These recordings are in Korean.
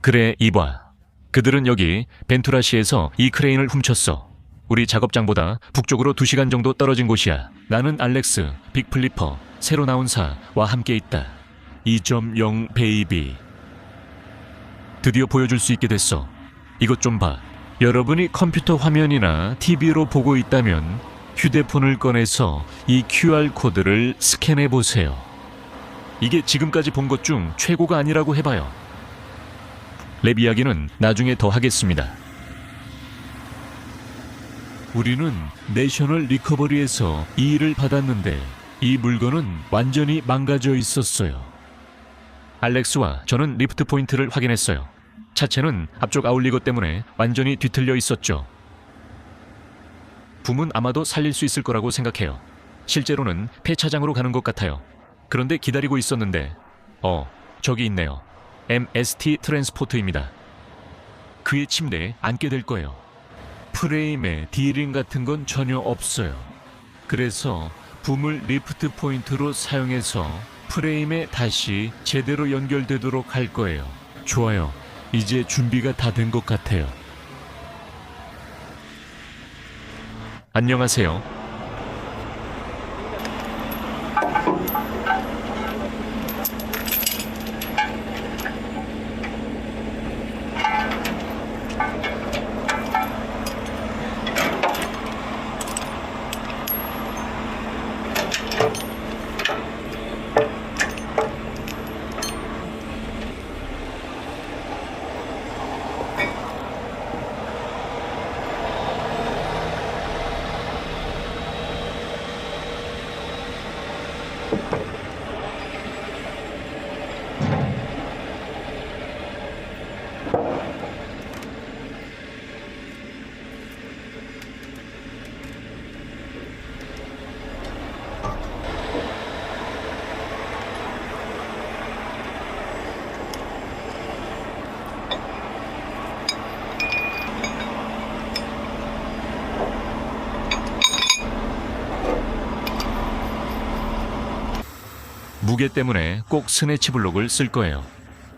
그래, 이봐. 그들은 여기 벤투라시에서 이 크레인을 훔쳤어. 우리 작업장보다 북쪽으로 2시간 정도 떨어진 곳이야. 나는 알렉스, 빅플리퍼, 새로 나온 사와 함께 있다. 2.0 베이비. 드디어 보여줄 수 있게 됐어. 이것 좀 봐. 여러분이 컴퓨터 화면이나 TV로 보고 있다면 휴대폰을 꺼내서 이 QR코드를 스캔해 보세요. 이게 지금까지 본 것 중 최고가 아니라고 해봐요. 랩 이야기는 나중에 더 하겠습니다. 우리는 내셔널 리커버리에서 이 일을 받았는데 이 물건은 완전히 망가져 있었어요. 알렉스와 저는 리프트 포인트를 확인했어요. 차체는 앞쪽 아울리거 때문에 완전히 뒤틀려 있었죠. 붐은 아마도 살릴 수 있을 거라고 생각해요. 실제로는 폐차장으로 가는 것 같아요. 그런데 기다리고 있었는데 저기 있네요. MST 트랜스포트입니다. 그의 침대에 앉게 될 거예요. 프레임에 디링 같은 건 전혀 없어요. 그래서 붐을 리프트 포인트로 사용해서 프레임에 다시 제대로 연결되도록 할 거예요. 좋아요. 이제 준비가 다 된 것 같아요. 안녕하세요. 무게 때문에 꼭 스네치 블록을 쓸 거예요.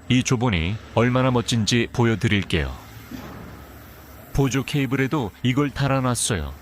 이 조본이 얼마나 멋진지 보여드릴게요. 보조 케이블에도 이걸 달아놨어요.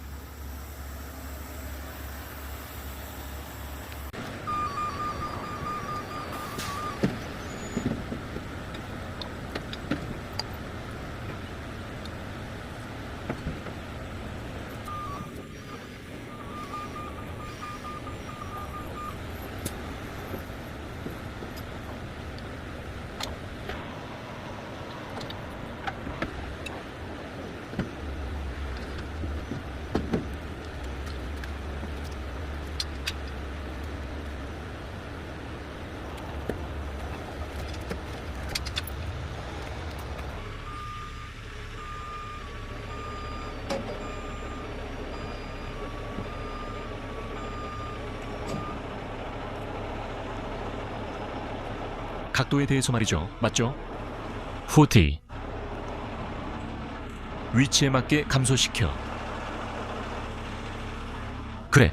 각도에 대해서 말이죠. 맞죠? 40. 위치에 맞게 감소시켜. 그래.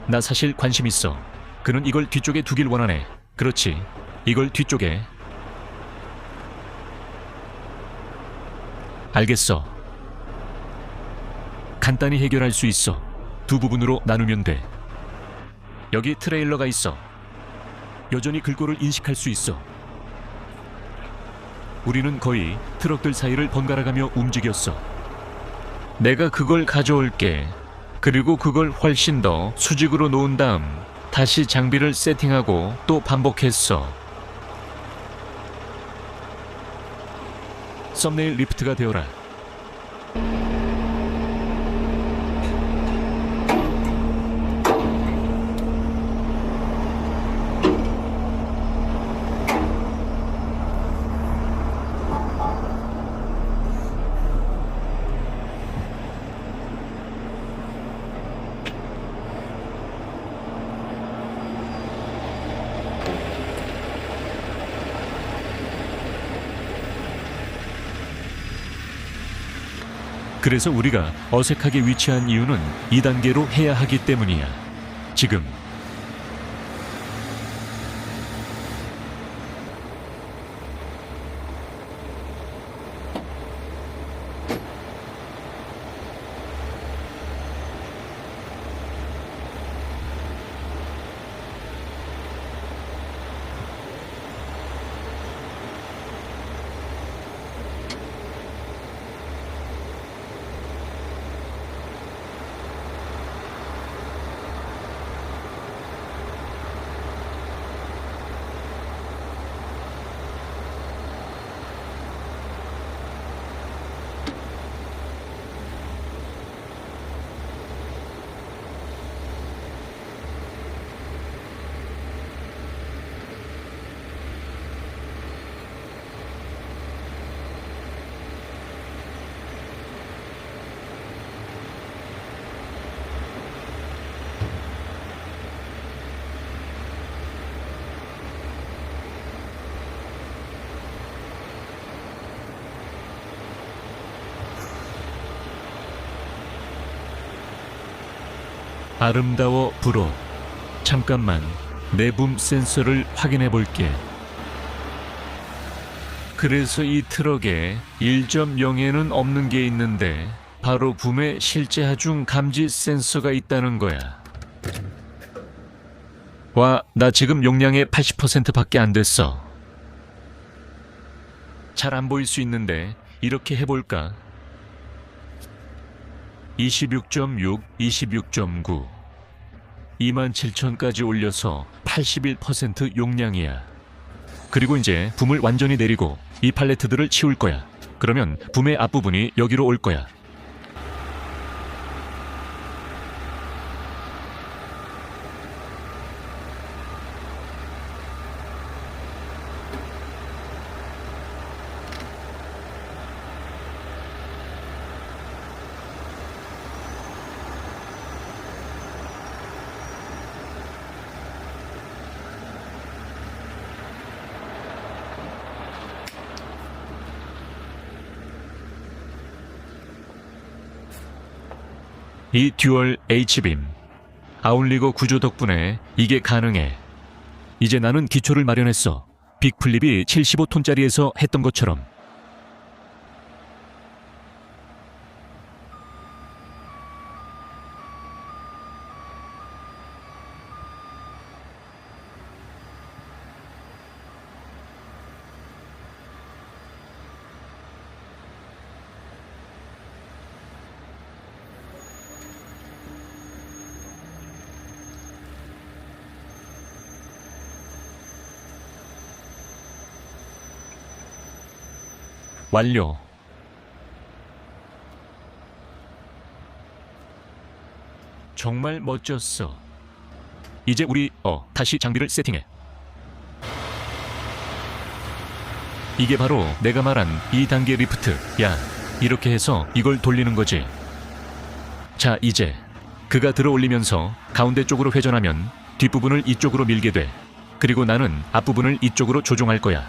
나 사실 관심 있어. 그는 이걸 뒤쪽에 두길 원하네. 그렇지. 이걸 뒤쪽에. 알겠어. 간단히 해결할 수 있어. 두 부분으로 나누면 돼. 여기 트레일러가 있어. 여전히 글꼴을 인식할 수 있어. 우리는 거의 트럭들 사이를 번갈아가며 움직였어. 내가 그걸 가져올게. 그리고 그걸 훨씬 더 수직으로 놓은 다음 다시 장비를 세팅하고 또 반복했어. 썸네일 리프트가 되어라. 그래서 우리가 어색하게 위치한 이유는 2단계로 해야 하기 때문이야. 지금 아름다워 불어. 잠깐만, 내 붐 센서를 확인해 볼게. 그래서 이 트럭에 1.0에는 없는 게 있는데 바로 붐의 실제 하중 감지 센서가 있다는 거야. 와, 나 지금 용량의 80%밖에 안 됐어. 잘 안 보일 수 있는데 이렇게 해볼까? 26.6, 26.9 27,000까지 올려서 81% 용량이야. 그리고 이제 붐을 완전히 내리고 이 팔레트들을 치울 거야. 그러면 붐의 앞부분이 여기로 올 거야. 이 듀얼 H빔 아울리거 구조 덕분에 이게 가능해. 이제 나는 기초를 마련했어. 빅플립이 75톤짜리에서 했던 것처럼. 완료. 정말 멋졌어. 이제 우리 다시 장비를 세팅해. 이게 바로 내가 말한 2단계 리프트. 야, 이렇게 해서 이걸 돌리는 거지. 자, 이제 그가 들어 올리면서 가운데 쪽으로 회전하면 뒷부분을 이쪽으로 밀게 돼. 그리고 나는 앞부분을 이쪽으로 조종할 거야.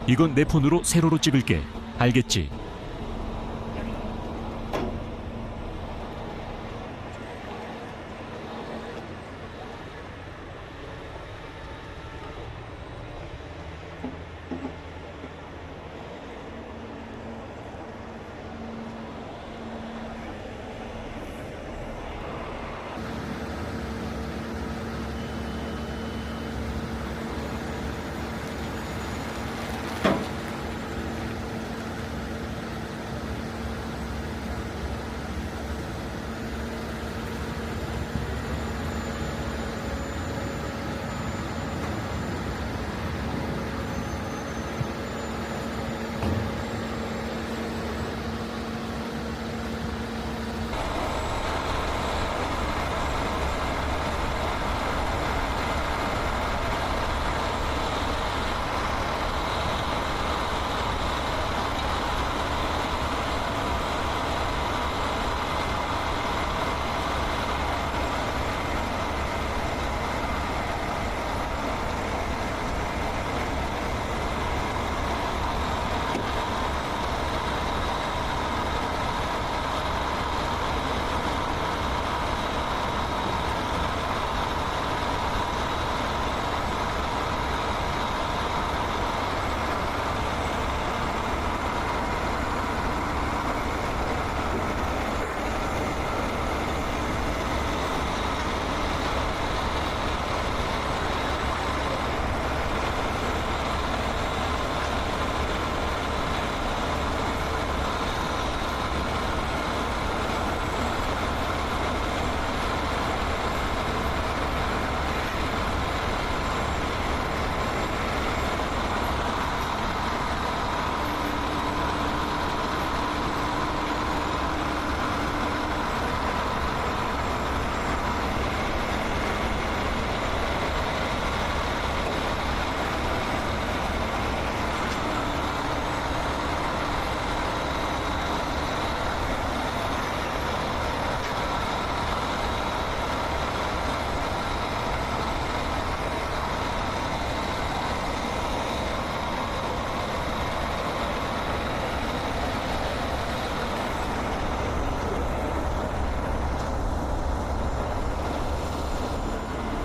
이건 내 폰으로 세로로 찍을게. 알겠지?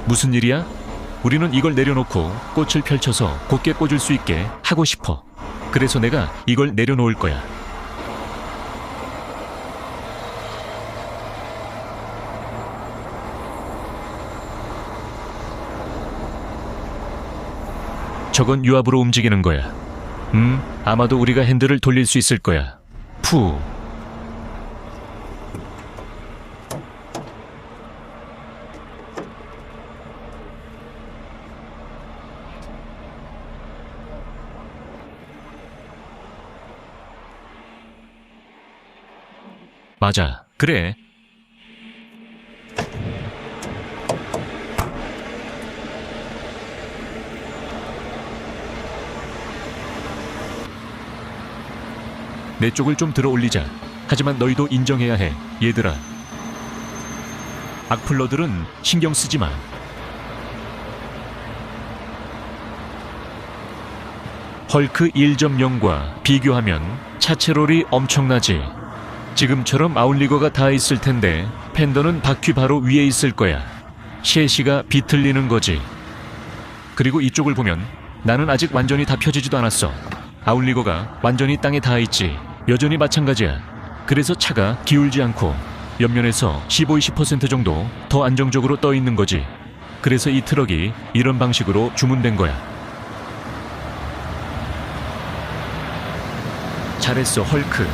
무슨 일이야? 우리는 이걸 내려놓고 꽃을 펼쳐서 곧게 꽂을 수 있게 하고 싶어. 그래서 내가 이걸 내려놓을 거야. 저건 유압으로 움직이는 거야. 아마도 우리가 핸들을 돌릴 수 있을 거야. 푸. 맞아. 그래. 내 쪽을 좀 들어 올리자. 하지만 너희도 인정해야 해, 얘들아. 악플러들은 신경 쓰지 마. 헐크 1.0과 비교하면 차체롤이 엄청나지. 지금처럼 아웃리거가 다 있을 텐데 팬더는 바퀴 바로 위에 있을 거야. 셰시가 비틀리는 거지. 그리고 이쪽을 보면 나는 아직 완전히 다 펴지지도 않았어. 아웃리거가 완전히 땅에 닿아 있지. 여전히 마찬가지야. 그래서 차가 기울지 않고 옆면에서 15-20% 정도 더 안정적으로 떠 있는 거지. 그래서 이 트럭이 이런 방식으로 주문된 거야. 잘했어, 헐크.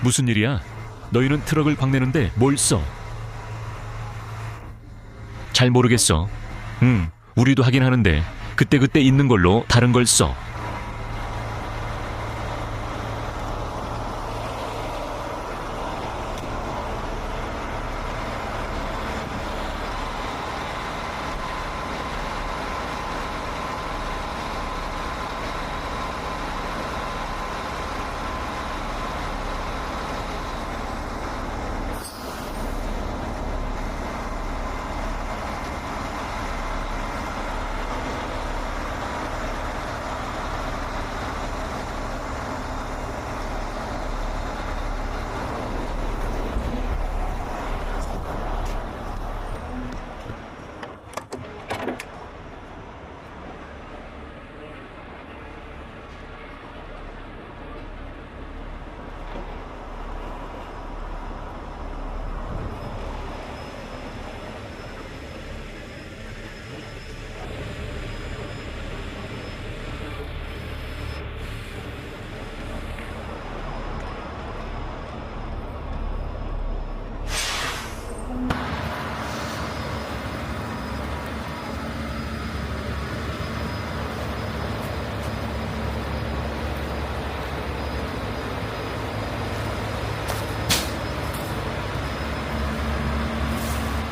무슨 일이야? 너희는 트럭을 광내는데 뭘 써? 잘 모르겠어. 우리도 하긴 하는데 그때그때 있는 걸로 다른 걸 써.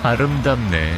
아름답네.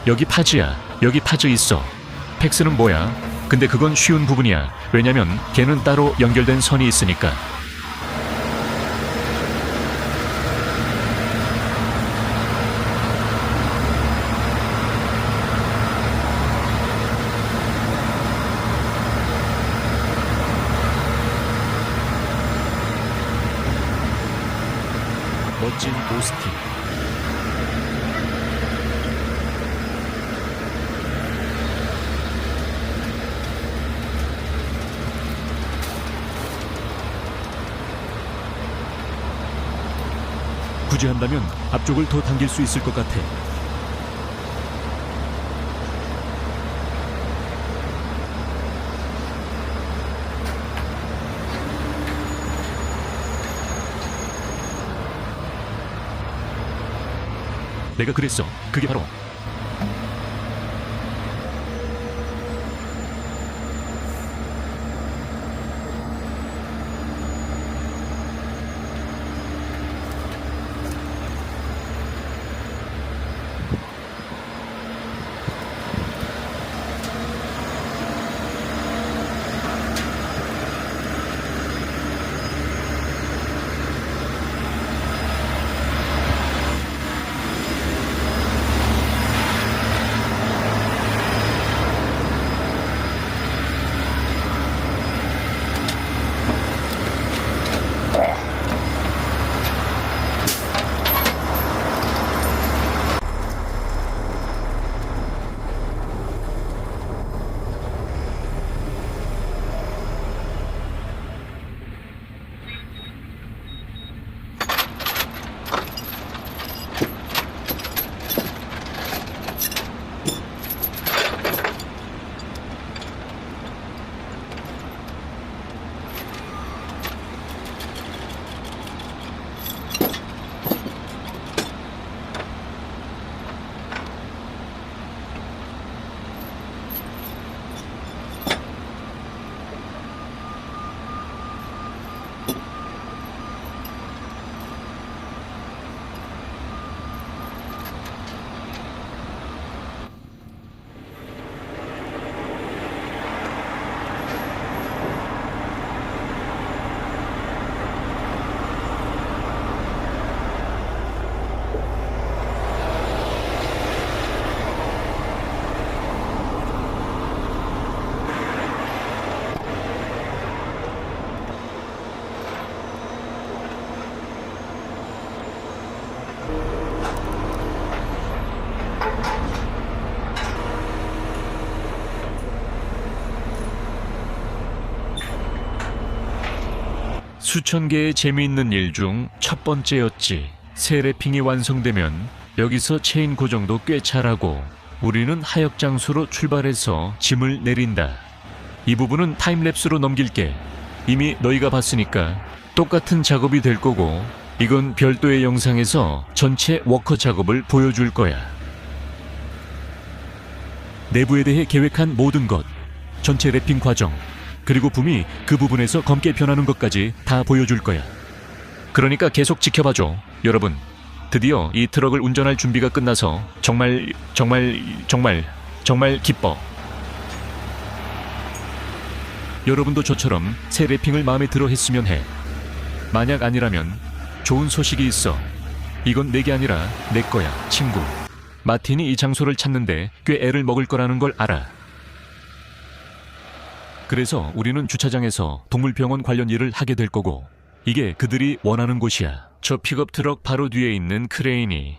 여기 파즈야. 여기 파즈 있어. 팩스는 뭐야? 근데 그건 쉬운 부분이야. 왜냐면 걔는 따로 연결된 선이 있으니까. 멋진 오스틴. 굳이 한다면 앞쪽을 더 당길 수 있을 것 같아. 내가 그랬어. 그게 바로 수천 개의 재미있는 일 중 첫 번째였지. 새 래핑이 완성되면 여기서 체인 고정도 꽤 잘하고 우리는 하역 장소로 출발해서 짐을 내린다. 이 부분은 타임랩스로 넘길게. 이미 너희가 봤으니까 똑같은 작업이 될 거고 이건 별도의 영상에서 전체 워커 작업을 보여줄 거야. 내부에 대해 계획한 모든 것, 전체 래핑 과정, 그리고 붐이 그 부분에서 검게 변하는 것까지 다 보여줄 거야. 그러니까 계속 지켜봐줘. 여러분, 드디어 이 트럭을 운전할 준비가 끝나서 정말 기뻐. 여러분도 저처럼 새 래핑을 마음에 들어 했으면 해. 만약 아니라면 좋은 소식이 있어. 이건 내게 아니라 내 거야, 친구. 마틴이 이 장소를 찾는데 꽤 애를 먹을 거라는 걸 알아. 그래서 우리는 주차장에서 동물병원 관련 일을 하게 될 거고 이게 그들이 원하는 곳이야. 저 픽업 트럭 바로 뒤에 있는 크레인이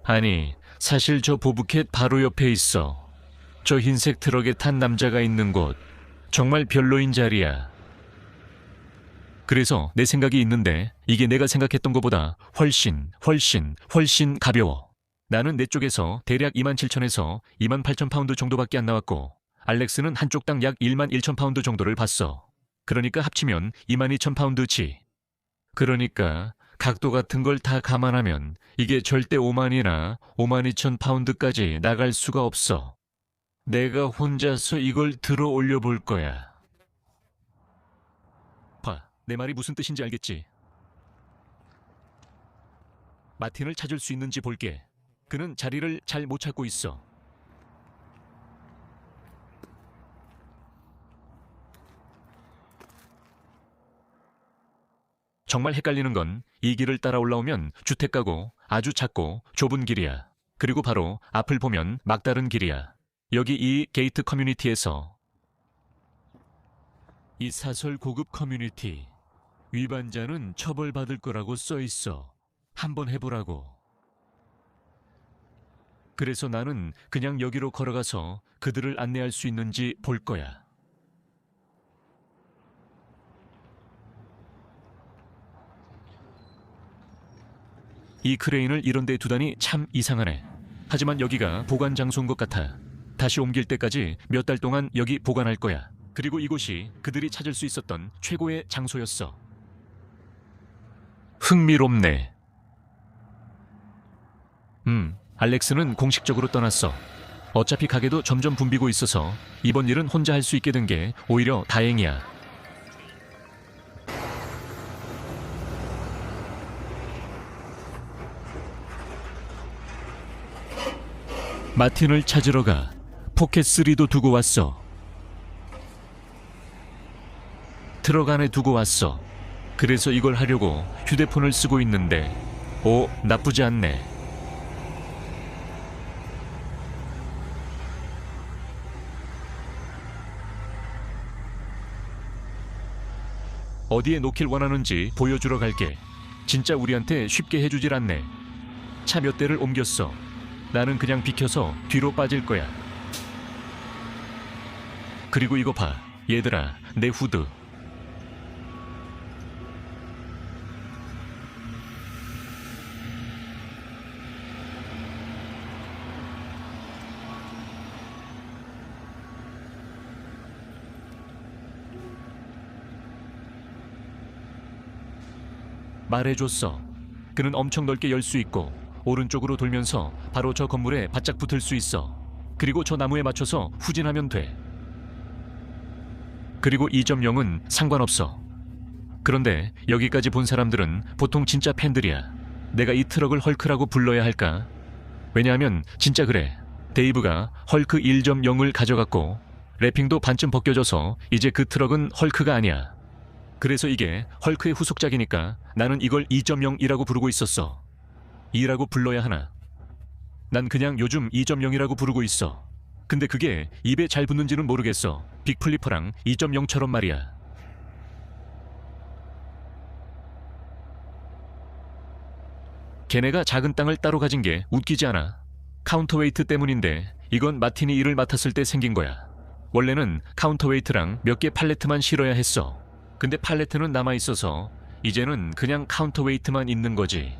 아니 사실 저 보브캣 바로 옆에 있어. 저 흰색 트럭에 탄 남자가 있는 곳 정말 별로인 자리야. 그래서 내 생각이 있는데 이게 내가 생각했던 것보다 훨씬 가벼워. 나는 내 쪽에서 대략 27,000에서 28,000파운드 정도밖에 안 나왔고 알렉스는 한쪽당 약 11,000파운드 정도를 봤어. 그러니까 합치면 22,000파운드치. 그러니까 각도 같은 걸 다 감안하면 이게 절대 50,000이나 52,000파운드까지 나갈 수가 없어. 내가 혼자서 이걸 들어 올려 볼 거야. 봐, 내 말이 무슨 뜻인지 알겠지? 마틴을 찾을 수 있는지 볼게. 그는 자리를 잘 못 찾고 있어. 정말 헷갈리는 건 이 길을 따라 올라오면 주택가고 아주 작고 좁은 길이야. 그리고 바로 앞을 보면 막다른 길이야. 여기 이 게이트 커뮤니티에서 이 사설 고급 커뮤니티 위반자는 처벌받을 거라고 써 있어. 한번 해보라고. 그래서 나는 그냥 여기로 걸어가서 그들을 안내할 수 있는지 볼 거야. 이 크레인을 이런 데 두다니 참 이상하네. 하지만 여기가 보관 장소인 것 같아. 다시 옮길 때까지 몇 달 동안 여기 보관할 거야. 그리고 이곳이 그들이 찾을 수 있었던 최고의 장소였어. 흥미롭네. 알렉스는 공식적으로 떠났어. 어차피 가게도 점점 붐비고 있어서 이번 일은 혼자 할 수 있게 된 게 오히려 다행이야. 마틴을 찾으러 가. 포켓3도 두고 왔어. 트럭 안에 두고 왔어. 그래서 이걸 하려고 휴대폰을 쓰고 있는데, 오, 나쁘지 않네. 어디에 놓길 원하는지 보여주러 갈게. 진짜 우리한테 쉽게 해주질 않네. 차 몇 대를 옮겼어. 나는 그냥 비켜서 뒤로 빠질 거야. 그리고 이거 봐. 얘들아, 내 후드. 말해줬어. 그는 엄청 넓게 열 수 있고 오른쪽으로 돌면서 바로 저 건물에 바짝 붙을 수 있어. 그리고 저 나무에 맞춰서 후진하면 돼. 그리고 2.0은 상관없어. 그런데 여기까지 본 사람들은 보통 진짜 팬들이야. 내가 이 트럭을 헐크라고 불러야 할까? 왜냐하면 진짜 그래. 데이브가 헐크 1.0을 가져갔고 래핑도 반쯤 벗겨져서 이제 그 트럭은 헐크가 아니야. 그래서 이게 헐크의 후속작이니까 나는 이걸 2.0이라고 부르고 있었어. 2라고 불러야 하나? 난 그냥 요즘 2.0이라고 부르고 있어. 근데 그게 입에 잘 붙는지는 모르겠어. 빅플리퍼랑 2.0처럼 말이야. 걔네가 작은 땅을 따로 가진 게 웃기지 않아? 카운터웨이트 때문인데 이건 마틴이 일을 맡았을 때 생긴 거야. 원래는 카운터웨이트랑 몇 개 팔레트만 실어야 했어. 근데 팔레트는 남아있어서 이제는 그냥 카운터웨이트만 있는 거지.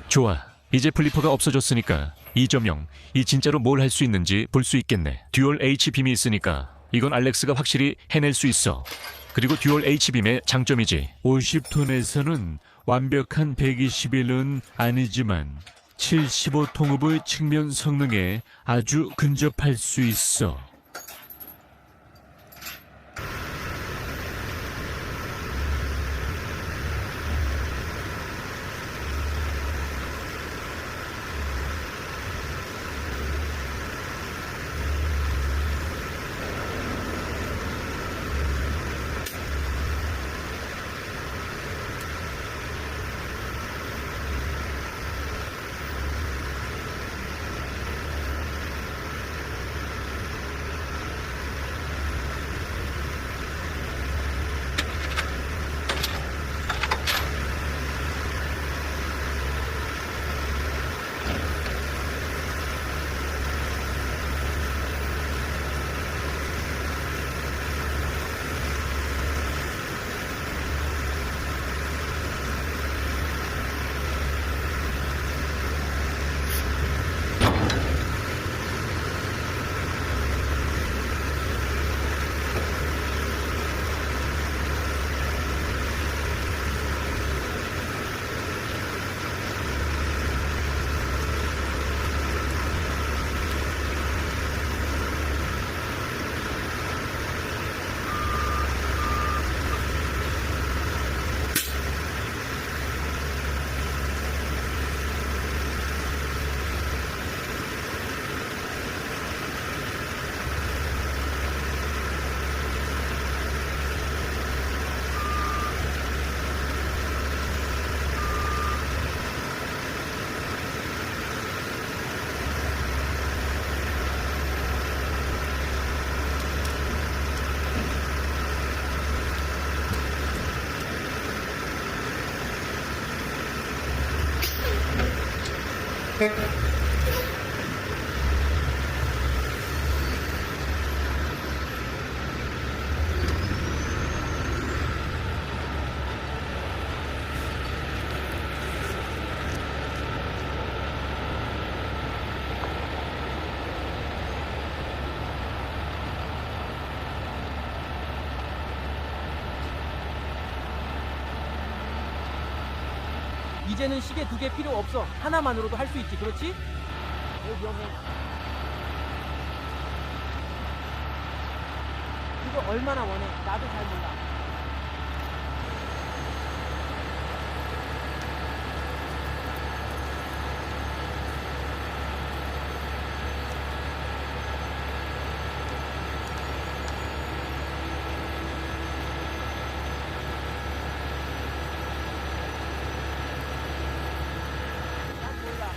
좋아. 이제 플리퍼가 없어졌으니까 2.0, 이 진짜로 뭘 할 수 있는지 볼 수 있겠네. 듀얼 H빔이 있으니까 이건 알렉스가 확실히 해낼 수 있어. 그리고 듀얼 H빔의 장점이지. 50톤에서는 완벽한 121은 아니지만 75통업의 측면 성능에 아주 근접할 수 있어. 이제는 시계 2개 필요 없어. 하나만으로도 할 수 있지. 그렇지? 위험해. 이거 얼마나 원해? 나도 잘 몰라. 난 몰라.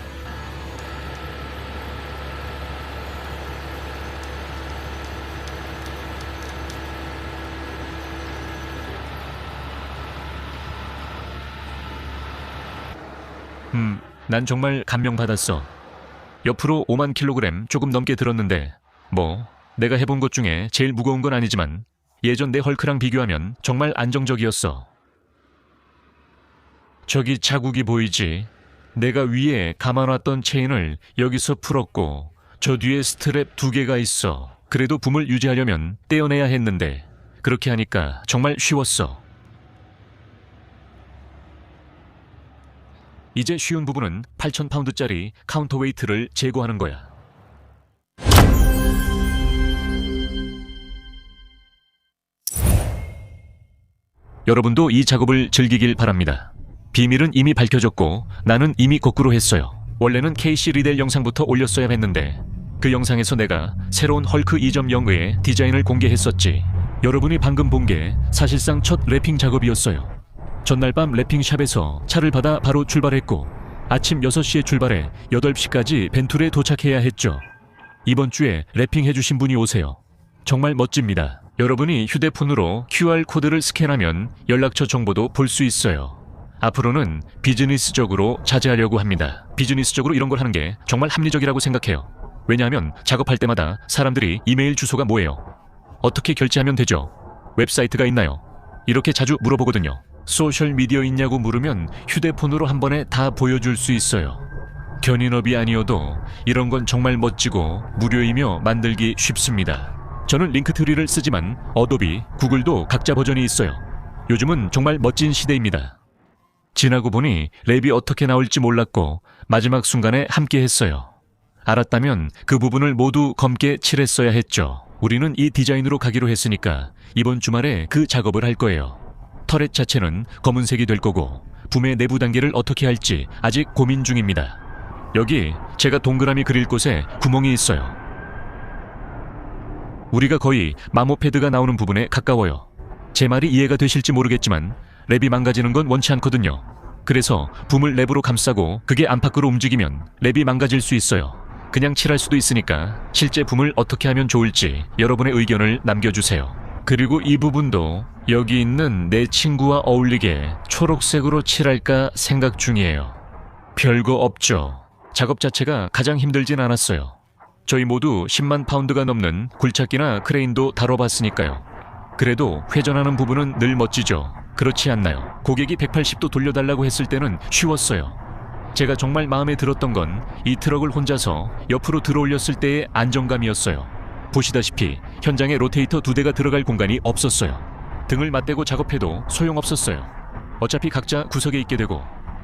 난 정말 감명받았어. 옆으로 5만 킬로그램 조금 넘게 들었는데 뭐 내가 해본 것 중에 제일 무거운 건 아니지만 예전 내 헐크랑 비교하면 정말 안정적이었어. 저기 자국이 보이지? 내가 위에 감아놨던 체인을 여기서 풀었고 저 뒤에 스트랩 2개가 있어. 그래도 붐을 유지하려면 떼어내야 했는데 그렇게 하니까 정말 쉬웠어. 이제 쉬운 부분은 8,000파운드짜리 카운터웨이트를 제거하는 거야. 여러분도 이 작업을 즐기길 바랍니다. 비밀은 이미 밝혀졌고 나는 이미 거꾸로 했어요. 원래는 케이시 리델 영상부터 올렸어야 했는데 그 영상에서 내가 새로운 헐크 2.0의 디자인을 공개했었지. 여러분이 방금 본 게 사실상 첫 랩핑 작업이었어요. 전날 밤 랩핑샵에서 차를 받아 바로 출발했고 아침 6시에 출발해 8시까지 벤툴에 도착해야 했죠. 이번 주에 랩핑 해주신 분이 오세요. 정말 멋집니다. 여러분이 휴대폰으로 QR코드를 스캔하면 연락처 정보도 볼 수 있어요. 앞으로는 비즈니스적으로 자제하려고 합니다. 비즈니스적으로 이런 걸 하는 게 정말 합리적이라고 생각해요. 왜냐하면 작업할 때마다 사람들이 이메일 주소가 뭐예요? 어떻게 결제하면 되죠? 웹사이트가 있나요? 이렇게 자주 물어보거든요. 소셜미디어 있냐고 물으면 휴대폰으로 한 번에 다 보여줄 수 있어요. 견인업이 아니어도 이런 건 정말 멋지고 무료이며 만들기 쉽습니다. 저는 링크트리를 쓰지만 어도비, 구글도 각자 버전이 있어요. 요즘은 정말 멋진 시대입니다. 지나고 보니 랩이 어떻게 나올지 몰랐고 마지막 순간에 함께 했어요. 알았다면 그 부분을 모두 검게 칠했어야 했죠. 우리는 이 디자인으로 가기로 했으니까 이번 주말에 그 작업을 할 거예요. 터렛 자체는 검은색이 될 거고 붐의 내부 단계를 어떻게 할지 아직 고민 중입니다. 여기 제가 동그라미 그릴 곳에 구멍이 있어요. 우리가 거의 마모패드가 나오는 부분에 가까워요. 제 말이 이해가 되실지 모르겠지만 랩이 망가지는 건 원치 않거든요. 그래서 붐을 랩으로 감싸고 그게 안팎으로 움직이면 랩이 망가질 수 있어요. 그냥 칠할 수도 있으니까 실제 붐을 어떻게 하면 좋을지 여러분의 의견을 남겨주세요. 그리고 이 부분도 여기 있는 내 친구와 어울리게 초록색으로 칠할까 생각 중이에요. 별거 없죠. 작업 자체가 가장 힘들진 않았어요. 저희 모두 10만 파운드가 넘는 굴착기나 크레인도 다뤄봤으니까요. 그래도 회전하는 부분은 늘 멋지죠. 그렇지 않나요? 고객이 180도 돌려달라고 했을 때는 쉬웠어요. 제가 정말 마음에 들었던 건 이 트럭을 혼자서 옆으로 들어올렸을 때의 안정감이었어요. 보시다시피 현장에 로테이터 2대가 들어갈 공간이 없었어요. 등을 맞대고 작업해도 소용없었어요. 어차피 각자 구석에 있게 되고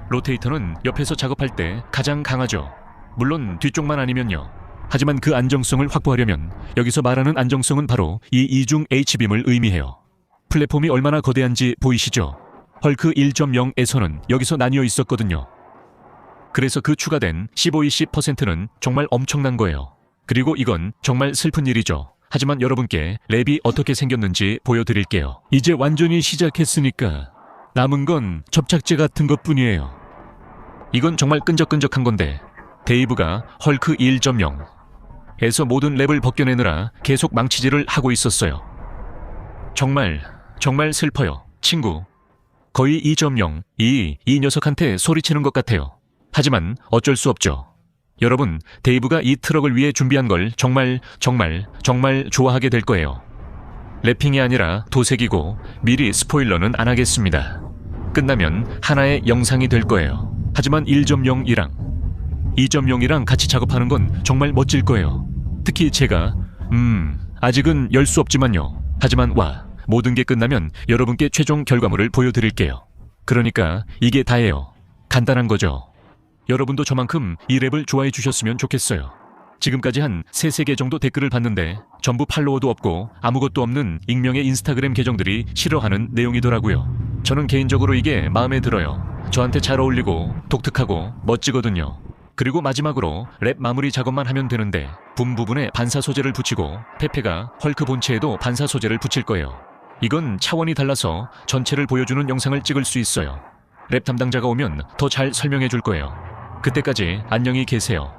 로테이터는 옆에서 작업할 때 가장 강하죠. 물론 뒤쪽만 아니면요. 하지만 그 안정성을 확보하려면 여기서 말하는 안정성은 바로 이 이중 H빔을 의미해요. 플랫폼이 얼마나 거대한지 보이시죠? 헐크 1.0에서는 여기서 나뉘어 있었거든요. 그래서 그 추가된 15-20%는 정말 엄청난 거예요. 그리고 이건 정말 슬픈 일이죠. 하지만 여러분께 랩이 어떻게 생겼는지 보여드릴게요. 이제 완전히 시작했으니까 남은 건 접착제 같은 것뿐이에요. 이건 정말 끈적끈적한 건데 데이브가 헐크 1.0에서 모든 랩을 벗겨내느라 계속 망치질을 하고 있었어요. 정말 슬퍼요. 친구, 거의 2.0이 녀석한테 소리치는 것 같아요. 하지만 어쩔 수 없죠. 여러분, 데이브가 이 트럭을 위해 준비한 걸 정말 좋아하게 될 거예요. 랩핑이 아니라 도색이고 미리 스포일러는 안 하겠습니다. 끝나면 하나의 영상이 될 거예요. 하지만 1.0이랑 2.0이랑 같이 작업하는 건 정말 멋질 거예요. 특히 제가 아직은 열 수 없지만요. 하지만 모든 게 끝나면 여러분께 최종 결과물을 보여드릴게요. 그러니까 이게 다예요. 간단한 거죠. 여러분도 저만큼 이 랩을 좋아해 주셨으면 좋겠어요. 지금까지 한 3-4개 정도 댓글을 봤는데 전부 팔로워도 없고 아무것도 없는 익명의 인스타그램 계정들이 싫어하는 내용이더라고요. 저는 개인적으로 이게 마음에 들어요. 저한테 잘 어울리고 독특하고 멋지거든요. 그리고 마지막으로 랩 마무리 작업만 하면 되는데 붐 부분에 반사 소재를 붙이고 페페가 헐크 본체에도 반사 소재를 붙일 거예요. 이건 차원이 달라서 전체를 보여주는 영상을 찍을 수 있어요. 랩 담당자가 오면 더 잘 설명해 줄 거예요. 그때까지 안녕히 계세요.